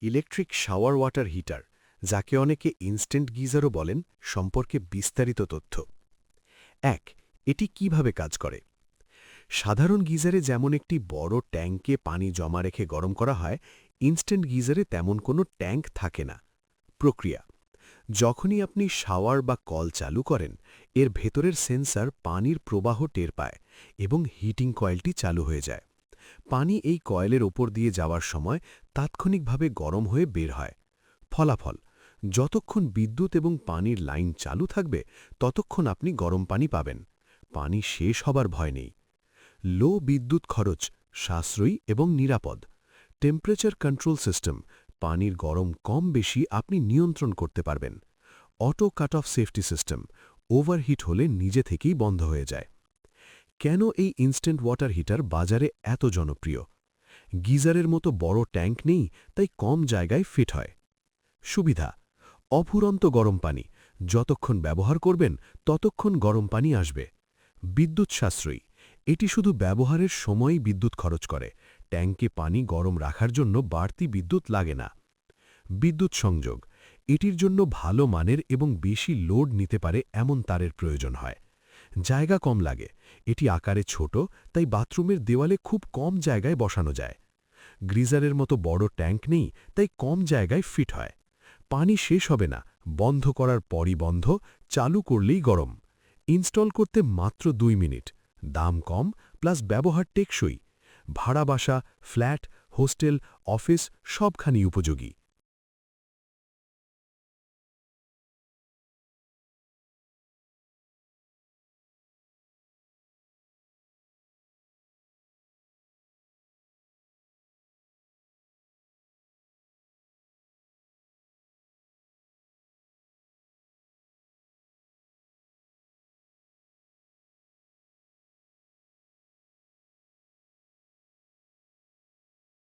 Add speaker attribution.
Speaker 1: Electric shower water heater, যাকে অনেকে instant গিজারও বলেন, সম্পর্কে বিস্তারিত তথ্য। ১. এটি কিভাবে কাজ করে? সাধারণ গিজারে যেমন একটি বড় ট্যাঙ্কে পানি জমা রেখে গরম করা হয়, ইনস্ট্যান্ট গিজারে তেমন কোনো ট্যাঙ্ক থাকে না। প্রক্রিয়া: যখনই আপনি শাওয়ার বা কল চালু করেন, এর ভেতরের সেন্সর পানির প্রবাহ টের পায় এবং হিটিং কয়েলটি চালু হয়ে যায়। পানি এই কয়েলের ওপর দিয়ে যাওয়ার সময় তাৎক্ষণিকভাবে গরম হয়ে বের হয়। ফলাফল: যতক্ষণ বিদ্যুৎ এবং পানির লাইন চালু থাকবে, ততক্ষণ আপনি গরম পানি পাবেন। পানি শেষ হবার ভয় নেই। লো বিদ্যুৎ খরচ, সাশ্রয়ী এবং নিরাপদ। টেম্পারেচার কন্ট্রোল সিস্টেম, পানির গরম কম বেশি আপনি নিয়ন্ত্রণ করতে পারবেন। Auto cut off safety system, overheat হলে নিজে থেকেই বন্ধ হয়ে যায়। কেন এই ইনস্ট্যান্ট ওয়াটার হিটার বাজারে এত জনপ্রিয়? গিজারের মতো বড় ট্যাঙ্ক নেই, তাই কম জায়গায় ফিট হয়। সুবিধা: অফুরন্ত গরম পানি, যতক্ষণ ব্যবহার করবেন ততক্ষণ গরম পানি আসবে। বিদ্যুৎ সাশ্রয়ী, এটি শুধু ব্যবহারের সময়ই বিদ্যুৎ খরচ করে, ট্যাঙ্কে পানি গরম রাখার জন্য বাড়তি বিদ্যুৎ লাগে না। বিদ্যুৎ সংযোগ, এটির জন্য ভালো মানের এবং বেশি লোড নিতে পারে এমন তারের প্রয়োজন হয়। জায়গা কম লাগে, এটি আকারে ছোট, তাই বাথরুমের দেওয়ালে খুব কম জায়গায় বসানো যায়। গ্রিজারের মতো বড় ট্যাঙ্ক নেই, তাই কম জায়গায় ফিট হয়। পানি শেষ হবে না, বন্ধ করার পরই বন্ধ, চালু করলেই গরম। ইনস্টল করতে মাত্র 2 মিনিট। দাম কম, প্লাস ব্যবহার টেকসই। ভাড়া বাসা, ফ্ল্যাট, হোস্টেল, অফিস সবখানি উপযোগী।